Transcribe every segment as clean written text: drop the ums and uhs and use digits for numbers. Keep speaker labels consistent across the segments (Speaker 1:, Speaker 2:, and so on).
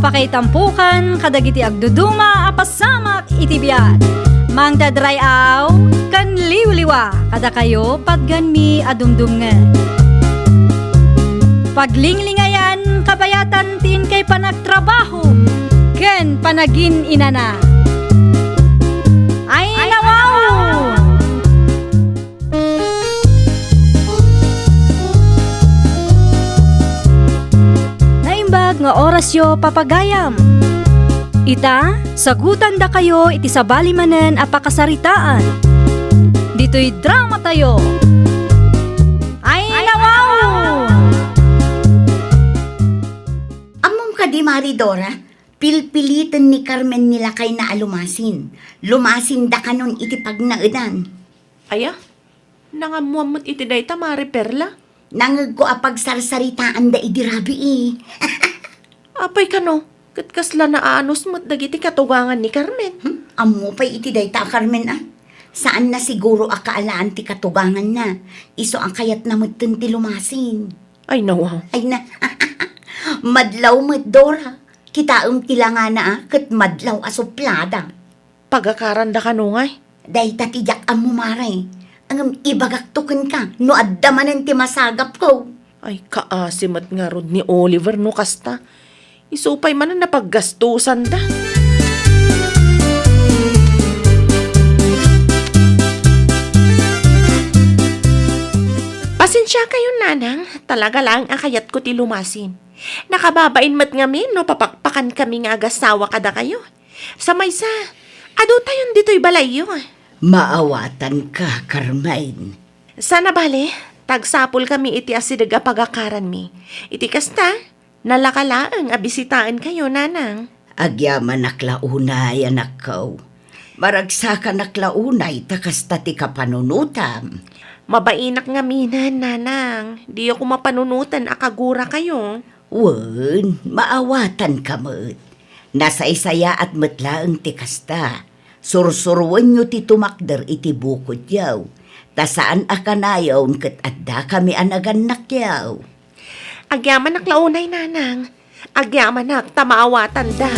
Speaker 1: Apakaitampukan, kadagiti agduduma, apasamak itibiyat. Mang dadrayaw, kan liwliwa, kada kayo patgan mi adumdumngan. Paglinglingayan, kabayatan tin kay panagtrabaho, ken panagin inana. Ay nawaw! Naimbag nga oras yo papagayam. Ita, sagutan da kayo iti sabali manen apakasaritaan. Dito'y drama tayo. Ay nawaw!
Speaker 2: Amom ka di Maridora, pilpilitan ni Carmen nila kay na alumasin. Lumasin da kanon iti pagnaudan.
Speaker 3: Aya, nangamuamot iti dayta Mari Perla.
Speaker 2: Nangag ko apag sarsaritaan da idirabi eh.
Speaker 3: Apay kano, katkasla na aanos mo't dagiti katugangan ni Carmen.
Speaker 2: Amo pa'y iti dayta Carmen ah. Saan na siguro akaalaan ti katugangan na. Iso ang kayat na mutin ti lumasin.
Speaker 3: Ay nawaw.
Speaker 2: Ay na, madlaw Dora. Kitaom tila nga na kat madlaw asuplada.
Speaker 3: Pagakaranda kano ngay.
Speaker 2: Dayta ti jak amo maray. Ang ibagaktukan ka, no addamanan ti masagap ko.
Speaker 3: Ay kaasimat nga rod ni Oliver no kasta. Isupay man na napaggastusan da. Pasensya kayo nanang, talaga lang akayat ko ti lumasin. Nakababain mat ngamin no papakpakan kami nga agasawa kada kayo. Sa maysa, ado tayon dito'y balayo.
Speaker 2: Maawatan ka, Carmine.
Speaker 3: Sana bale, tagsapol kami iti asidaga pagakaran mi. Iti kasta, nalakalaang abisitaan kayo, nanang.
Speaker 2: Agyaman naklaunay, anak ko. Maragsa ka naklaunay, takasta ti kapanunutam.
Speaker 3: Mabainak nga minan, nanang. Di ako mapanunutan akagura kayo.
Speaker 2: Wen, maawatan ka mo't. Nasaysaya at matlaang ti kasta. Sursurwan nyo ti tumakder iti bukod yaw. Ta saan akanayaw kat adda kami anaganak yaw.
Speaker 3: Agyaman naklaunay, nanang. Agyaman nak tamaawatan da.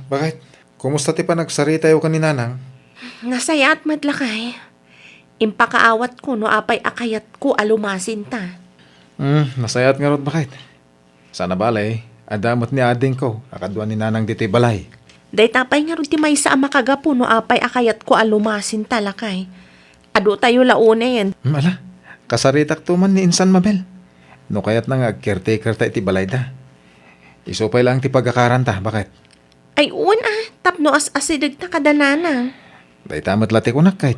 Speaker 4: Bakit? Kumusta ti pa nagsarita yung kaninanang?
Speaker 3: Nasaya at madlakay. Impakaawat ko no apay akayat ko alumasin ta.
Speaker 4: Nasayat nga rod bakit? Sana balay, adamot ni ading ko, akadwa ni nanang diti balay.
Speaker 3: Day tapay nga ron ti may sa amakagapo no apay akayat ko alumasin talakay. Ado tayo launa yan.
Speaker 4: Ala, kasaritak tuman ni Insan Mabel. No kayat nang caretaker ta iti balay da. Isupay lang ti pagkakaran ta, bakit?
Speaker 3: Ay uwan tapno as asidag ta kadanana.
Speaker 4: Day tamat lati ko nakait.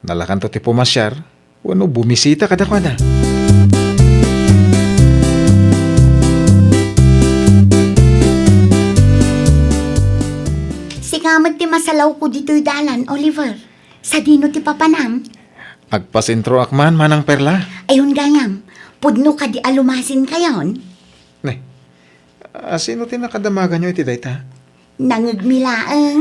Speaker 4: Nalakan to ti pumasyar, wano bumisita kada kada.
Speaker 2: Sikamad ti masalaw ko dito'y dalan, Oliver. Sa dino ti papanam.
Speaker 4: Agpasintro akman manang Perla.
Speaker 2: Ayun gayam, pudno ka di alumasin kayon.
Speaker 4: Ne, sino ti nakadamagan nyo iti dayta?
Speaker 2: Nangagmilaang.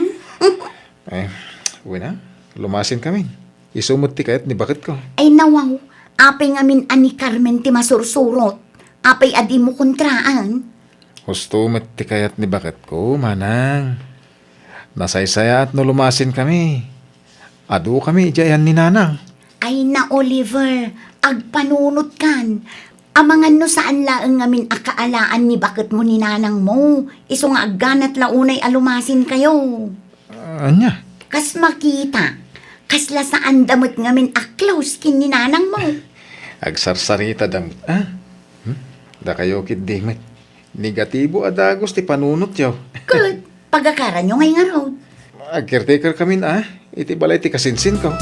Speaker 4: Uwi na, lumasin kami. Isumot ti kayat ni bakit ko.
Speaker 2: Ay nawaw, apay ngamin ani Carmen ti masursurot. Apay adi mo kontraan.
Speaker 4: Husto ti kayat ni bakit ko, manang. Nasaysaya at no lumasin kami. Adu kami ijayan ni nanang.
Speaker 2: Ay na Oliver, agpanunot kan. Amangan no saan laang ngamin akaalaan ni bakit mo ni nanang mo. Iso nga agganat launay alumasin kayo.
Speaker 4: Anya?
Speaker 2: Kas makita, kasla saan damot ngamin aklaus kin ni nanang mo.
Speaker 4: Agsarsarita damot. Da kayo kit dimit. Negatibo adagos ti panunot yaw.
Speaker 2: Good, pagkakaran nyo ngay nga road.
Speaker 4: Caretaker kami iti balay ti kasinsin ko.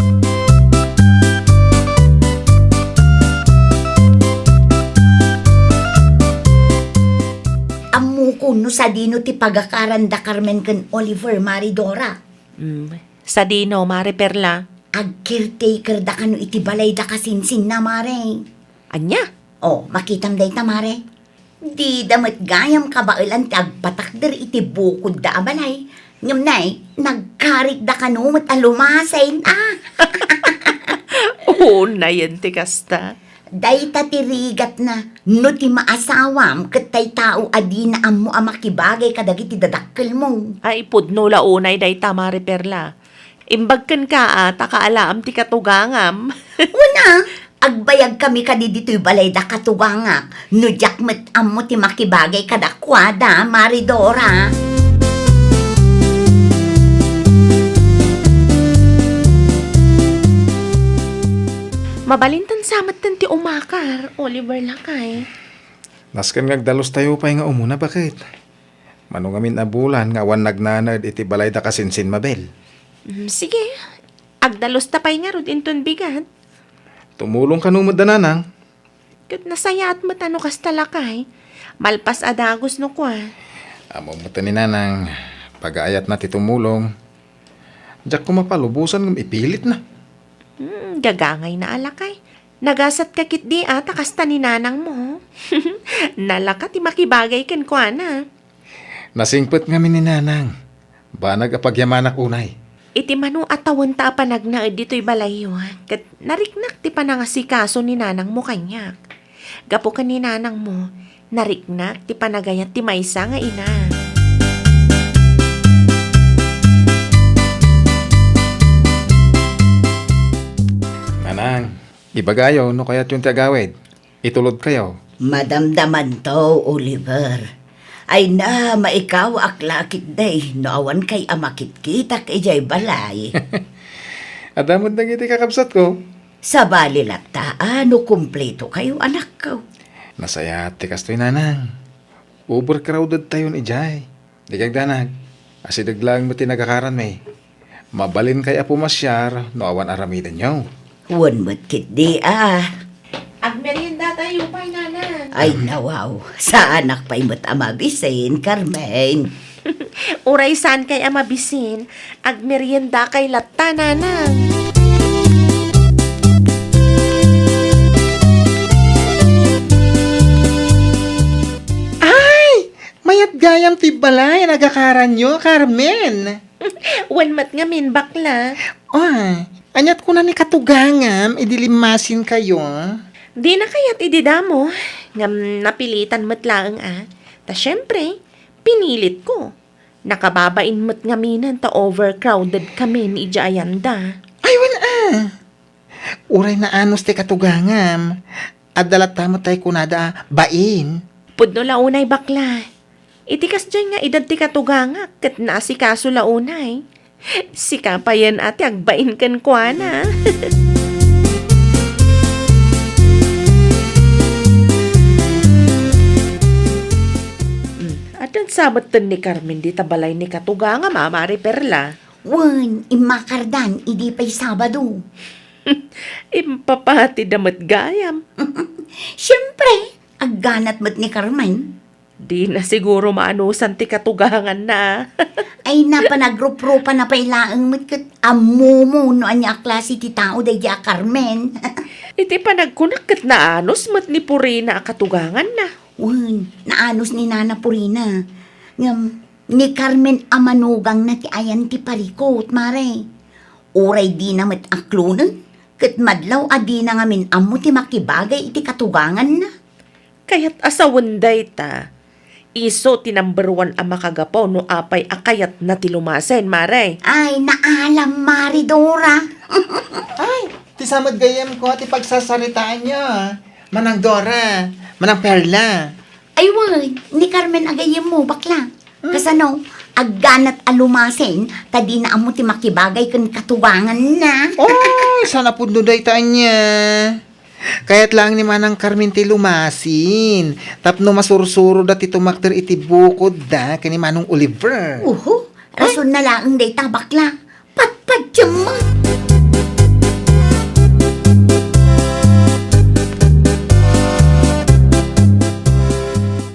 Speaker 2: Amuko no sa dino ti pagkakaran da Carmen kan Oliver Maridora.
Speaker 3: Sa dino, Mari Perla.
Speaker 2: Ag-caretaker da kano iti balay da kasinsin na mare.
Speaker 3: Anya?
Speaker 2: Oh, makitam day ta mare. Di damat gayam kabailan ti agpatakder iti bukod da abalay. Ngam nay, nagkarit da kanumot alumasin.
Speaker 3: Oo na yan, tikasta.
Speaker 2: Day tatirigat na, no ti maasawam, katay tao adi na amo amakibagay kadagiti dadakkel mo.
Speaker 3: Ay, pudno launay day tamari perla. Imbagkan ka takaalaam ti katugangam.
Speaker 2: Una, agbayag kami kadi dito'y balay da katugangak, no jakmet amo ti makibagay kadakwada, Maridora.
Speaker 3: Mabalintan samat tan ti umakar, Oliver lakay.
Speaker 4: Nasken ngagdalos tayo pa nga umuna bakit? Manungamin na bulan nga awan nagnanad iti balay da kasinsin mabel.
Speaker 3: Sige, agdalos tapay nga rod inton bigat.
Speaker 4: Tumulong ka numod da nanang.
Speaker 3: Kat nasaya at matano kas talakay. Malpas adagos no kwa.
Speaker 4: Amo mo ni nanang, pag-aayat na ti tumulong. Diyak ko mapalubusan ng ipilit na.
Speaker 3: Gagangay na alakay. Nagasat ka kit di kasta ni nanang mo. Nalaka ti makibagay ken kwa na.
Speaker 4: Nasingpet nga ni nanang. Banag apagyamanak unay.
Speaker 3: Iti mano atawan ta panagnaed dito'y balayo. Kat nariknak ti panangasikaso ni nanang mo kanyak. Gapo ka ni nanang mo, nariknak ti panagayat ti maysa nga ina.
Speaker 4: Nanang, ibagayo no kaya't yung tagawid. Itulod kayo.
Speaker 2: Madamdaman to, Oliver. Ay na, maikaw aklakit day, no awan kay amakit kita kay jay balay.
Speaker 4: Adamod na iti kakabsat ko.
Speaker 2: Sa bali lata, ano kumpleto kayo anak ko?
Speaker 4: Nasaya ti kastoy nanang. Overcrowded tayo ni Jay. Di kag danag. Asidaglang mo tinagakaran may. Mabalin kay apo masyar no awan aramidan nyo.
Speaker 2: Huwag mo't kit di
Speaker 3: Agmerienda tayo pa'y nanang.
Speaker 2: Ay nawaw, sa anak pa'y mo't amabisin, Carmen.
Speaker 3: Uray saan kay amabisin, agmerienda kay latta nanang.
Speaker 5: Mayat gayam ti balay, nagakaran nyo, Carmen.
Speaker 3: Wanmat nga min bakla.
Speaker 5: Ay, anyat ko na ni katugangam, idilimasin kayo.
Speaker 3: Di na kaya't ididamo. Ngam napilitan mo't laang Ta syempre, pinilit ko. Nakababain mo't ngaminan ta overcrowded kami ni Jayanda.
Speaker 5: Ay, wala. Uray na anos ti katugangam. Adalat tamo tayo kunada, bain.
Speaker 3: Pudno launay bakla. Itikas dyan nga edad ti katuganga kat naasikaso launay. Sika pa yan ate agbain kan kuana. Atan sabat tan ni Carmen di tabalay ni katuganga mamari perla.
Speaker 2: Wan, imakardan, idi pa'y Sabado.
Speaker 3: Impapati damat gayam.
Speaker 2: Siyempre, agganat mo't ni Carmen.
Speaker 3: Di na siguro maanusan ti katugangan na.
Speaker 2: Ay napanagrup-rupa na pailaang mo't kat amumo no anya klase ti tao day ya Carmen.
Speaker 3: Iti panagkunak kat naanos mat ni Purina katugangan na.
Speaker 2: Wan, naanos ni Nana Purina. Ngam, ni Carmen amanugang na ti ayan ti parikot, mare. Uray di na mo't aklunan. Kat madlaw adi na ngamin amo ti makibagay iti katugangan na.
Speaker 3: Kaya't asawanday ta. Iso ti number 1 ang makagapaw no apay akayat na ti lumasen, Maray.
Speaker 2: Ay, naalam, Maridora.
Speaker 5: Ay, ti samad gayam ko, ti pagsasaritaan nyo. Manang Dora, manang Perla.
Speaker 2: Ay, wan, ni Carmen agayem mo, bakla. Kasano, agganat alumasen, tadi na amo ti makibagay kan katuwangan na.
Speaker 5: Oy, sana po nuday taan niya. Kaya't lang ni Manang Carmen ti lumasin. Tapno masursuro dati tumakter iti bukod da kani Manong Oliver.
Speaker 2: Rason na lang day ta, bakla. Patpadyam mo.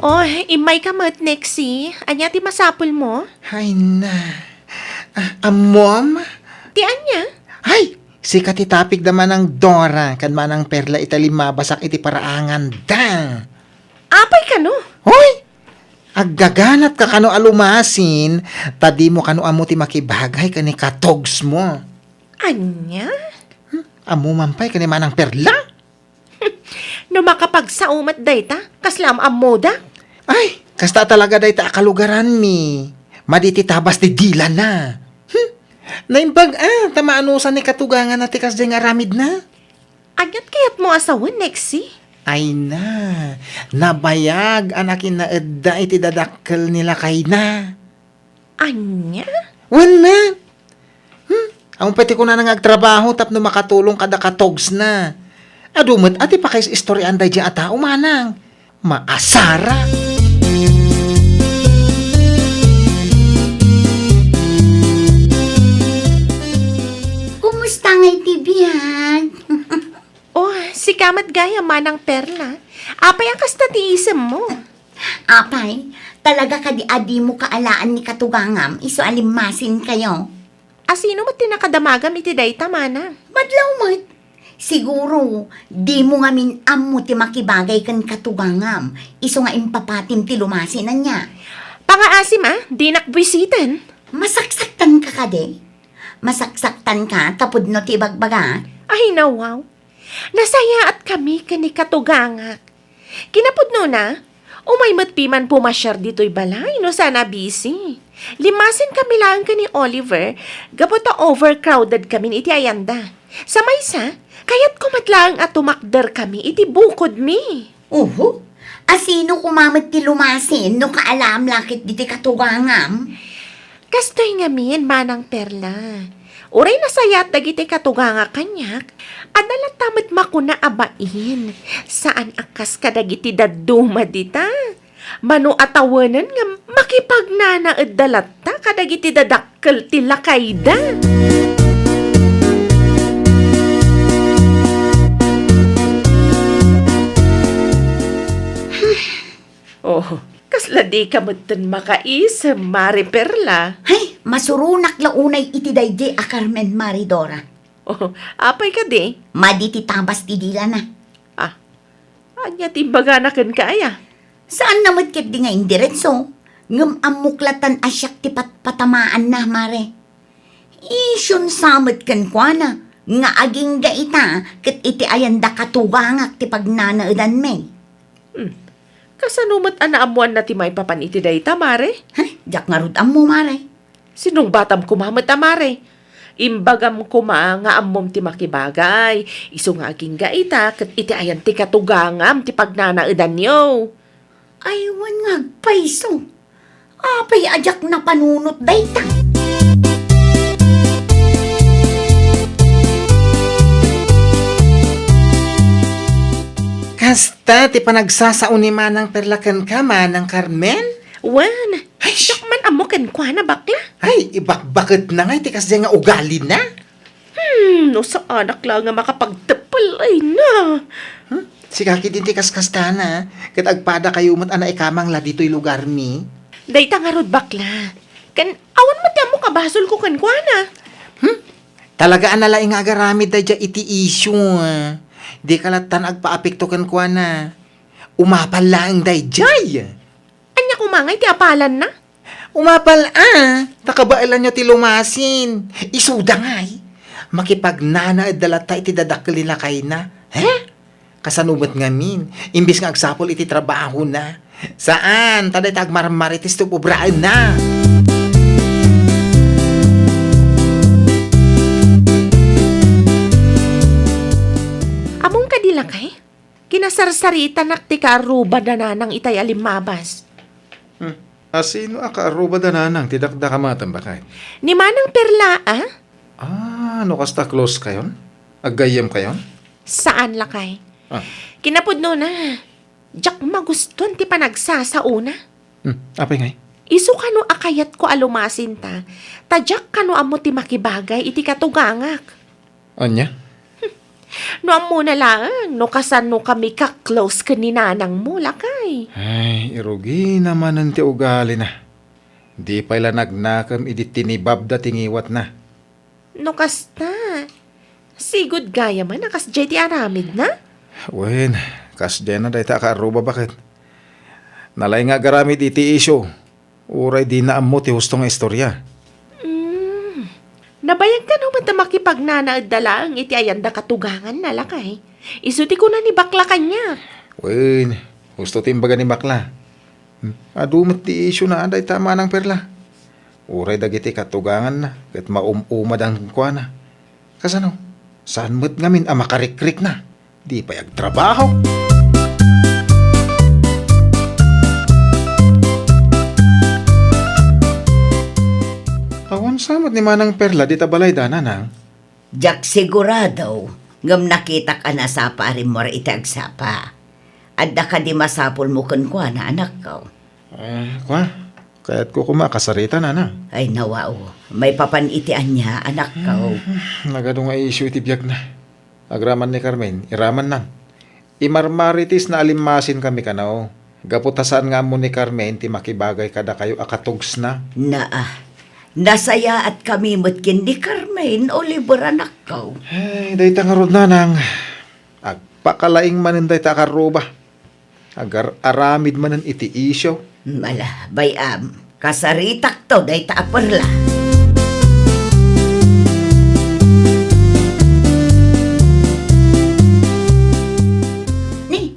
Speaker 3: Oh, imay ka mat, Nexie. Anya ti masapul mo?
Speaker 5: Hay na. Mom?
Speaker 3: Ti anya?
Speaker 5: Hay! Si katitapig naman ng Dora, kan manang Perla itali mabasak iti paraangan da.
Speaker 3: Apay ka no?
Speaker 5: Hoy! Aggaganat ka kano alumasin, tadi mo kano amo ti makibagay kani katogs mo.
Speaker 3: Anya?
Speaker 5: Amo mampay kani manang perla?
Speaker 3: No makapagsaumat dayta, kaslam ang moda.
Speaker 5: Ay, kasta talaga dayta akalugaran mi. Maditi tabas ti dila na. Naimbag tamaanusan ni katugangan na tikas dyan nga ramid na.
Speaker 3: Anyat kayat mo asawan, Nexie?
Speaker 5: Ay na, nabayag anakin na edda iti dadakkel nila kay na.
Speaker 3: Anya?
Speaker 5: Wala. Ang pwede ko na nangagtrabaho tapno makatulong kada katogs na. Adumot ati pa kayo istoryan day dyan ata umanang. Maasara.
Speaker 2: Kumusta nga itibiyan?
Speaker 3: Oh, si Kamat Gaya manang perla. Apay ang kasta tiisem mo.
Speaker 2: Apay, talaga ka di adi mo kaalaan ni katugangam, iso alimasin kayo.
Speaker 3: Asino mo tinakadamagam iti dayta mana?
Speaker 2: Madlaw mat. Siguro, di mo nga minam mo ti makibagay kan katugangam, iso nga impapatim ti lumasin na niya.
Speaker 3: Pangaasim di nakbisitan.
Speaker 2: Masaksaktan ka kade. Masaksaktan ka, tapod no ti bagbaga.
Speaker 3: Ay nawaw. Nasaya at kami kani katugangak. Kinapudno na, umaymat piman pumasyar dito'y balay no sana busy. Limasin kami lang kani Oliver, gabot na overcrowded kami iti ayanda. Sa maysa, kayat kumatlaang at tumakder kami iti bukod mi.
Speaker 2: Uhu, asino kumamit ti lumasin no kaalam lakit diti katugangam?
Speaker 3: Kastoy nga min, manang perla. Uray nasayat dagiti katuganga kanyak, adala tamat makuna abain. Saan akas kadagiti daduma dita? Mano atawanan nga makipagnana dalat kadagiti dadakkel ti lakayda. Oh, kasla di ka mo't makaisem, Mari Perla.
Speaker 2: Hay, masurunak launay iti daydi a Carmen Maridora.
Speaker 3: Oh, apay ka di?
Speaker 2: Maditi tabas ti dila na.
Speaker 3: Ah, anya timbaga na kan kaya.
Speaker 2: Saan namat ket di nga indiretso? Ngam amuklatan asyak ti patamaan na, mare. Isyon samot kan kwa na. Nga aging gaita, ket iti ayanda katugangak ti pagnanaudan me.
Speaker 3: Kasanumat anaamuan na ti may papan iti dayta, Mare?
Speaker 2: Hay, jak nga rudam mo, mare.
Speaker 3: Sinong batam kumamat, Mare? Imbagam kuma nga ammom ti makibagay. Iso nga aging gaita, ket iti ayan ti katugangam ti pagnanaudan niyo.
Speaker 2: Aywan nga paiso. Apay ajak na panunot dayta.
Speaker 5: Kasta ti panagsasaon ni manang perlakan ka manang Carmen?
Speaker 3: Wan, ay, man amo kan kwa na bakla.
Speaker 5: Ay, ibakbakit na nga tikas dyan nga ugali na.
Speaker 3: No sa anak lang nga makapagtapal ay na.
Speaker 5: Si kaki din tikas kasta na. Kat agpada kayo mat ana ikamang la dito'y lugar mi.
Speaker 3: Dayta nga rod bakla. Kan awan mati mo kabasol ko kan kwa na.
Speaker 5: Talaga anala nga agaramid da dya iti issue. Di kalatan agpaapekto kan kwa na. Umapal lang day jay.
Speaker 3: Anya kumangay ti apalan na.
Speaker 5: Umapal takabailan nyo ti lumasin. Isuda ngay. Makipagnana dalata iti dadakkel nila kay na. Kasanubat nga min. Imbis nga agsapol iti trabaho na. Saan? Taday tagmarmaritis to pubraan na.
Speaker 3: Among kadila kay? Kinasarsarita nak ti kaaruba na nanang itay alimabas.
Speaker 4: Asino akaaruba da nanang tidakda kamatan ba kay?
Speaker 3: Ni manang perla,
Speaker 4: No kasta close kayon? Agayam kayon?
Speaker 3: Saan lakay?
Speaker 4: Ah.
Speaker 3: Kinapudno na. Diyak maguston ti panagsasauna.
Speaker 4: Apay ngay?
Speaker 3: Isu kano akayat ko alumasin ta. Tadyak kano amo ti makibagay iti katugangak.
Speaker 4: Anya?
Speaker 3: No amo na lang, no kasano kami ka-close ka ni nanang mo lakay.
Speaker 4: Ay, irugi naman ang ti ugali na. Di pa ila nagnakam idi tinibab da tingiwat na.
Speaker 3: No kasta. Sigud gaya man, nakas jay ti aramid na.
Speaker 4: Wen, kas dyan na dahita akaaruba bakit? Nalay nga garamid iti isyo. Uray di na ammo ti hustong istorya.
Speaker 3: Nabayag ka naman na makipagnanaadala ang iti ayanda katugangan na lakay. Isuti ko na ni bakla kanya.
Speaker 4: Wen, gusto timbaga ni bakla. Adumot ti isyo na anday tama ng perla. Uray dagiti katugangan na, kat maumumad ang kuana. Kasano, saan mo't ngamin makarikrik na? Di pa trabaho. Awan samot ni manang perla di tabalay dananang.
Speaker 2: Jak sigurado, ngam nakita ka na sa parin mo iti agsapa. Adda ka di masapol mo kwa na anak ko.
Speaker 4: Kaya't ko kumakasarita nanang.
Speaker 2: Ay nawao, may papanitian niya anak ko.
Speaker 4: Nagado nga isyu iti biyak na. Agraman ni Carmen, iraman nang. Imarmaritis na alimasin kami kanao. Gaputasan nga mo ni Carmen, ti makibagay kada kayo akatugs na.
Speaker 2: Nasaya at kami matkin ni Carmen, Oliver anak ko.
Speaker 4: Ay, day tangarod nanang. Agpakalaing manin day takaruba. Agar aramid manan iti isyo.
Speaker 2: Mala, bayam, kasaritak to day taaperla.
Speaker 6: Ni,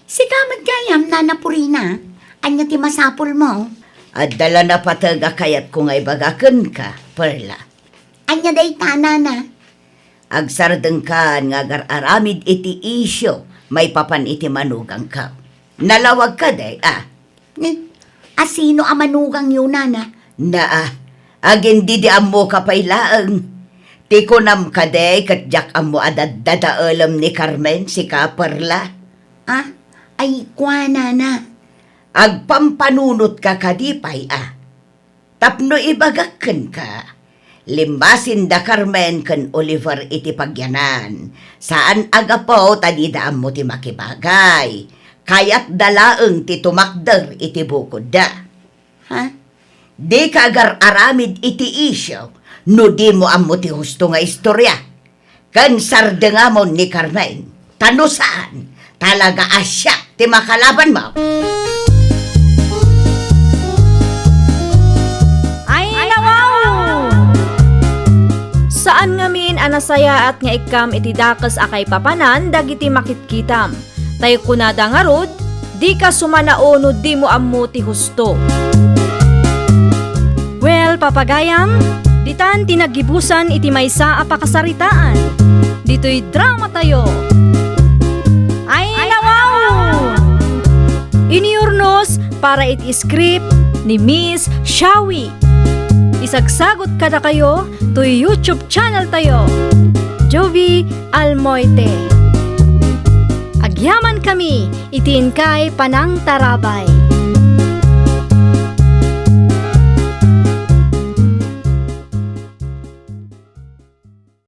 Speaker 6: si kamad gayam na napurina. Anya ti masapol mo.
Speaker 2: At dala na pataga kayat kung ay bagakan ka, perla.
Speaker 6: Anya day tanana.
Speaker 2: Agsardeng ka nga agar aramid iti isyo, may papan iti manugang ka. Nalawag ka day,
Speaker 6: Ni, asino amanugang yun nana?
Speaker 2: agin di mo kapailaang. Tikunam ka day, kat jak amo adadadaalam ni Carmen si Kaperla.
Speaker 6: Ay, kwa nana.
Speaker 2: Agpampanunot ka kadipay, Tapno ibagakan ka. Limbasin da Carmen kan Oliver iti pagyanan. Saan agapo tadidaan mo ti makibagay. Kaya't dalaeng ti tumakder iti bukod da. Di ka agar aramid iti isyo, no di mo amo ti husto nga istorya. Kan sardengamon ni Carmen, tano saan? Talaga asya ti makalaban mo.
Speaker 1: Ay, nawaw! Saan ngamin anasaya at nga ikam iti dakas akay papanan dagiti makitkitam. Tayo kunada nga rod, di ka sumanao no di mo ammo ti husto. Well, papagayam, ditan tinagibusan iti maysa a pakasaritaan. Dito'y drama tayo. Ay, nawaw! Iniurnos para iti script ni Miss Shawi. Isagsagot kada kayo to YouTube channel tayo. Jovi Almoite. Agyaman kami, itin kay Panang Tarabay.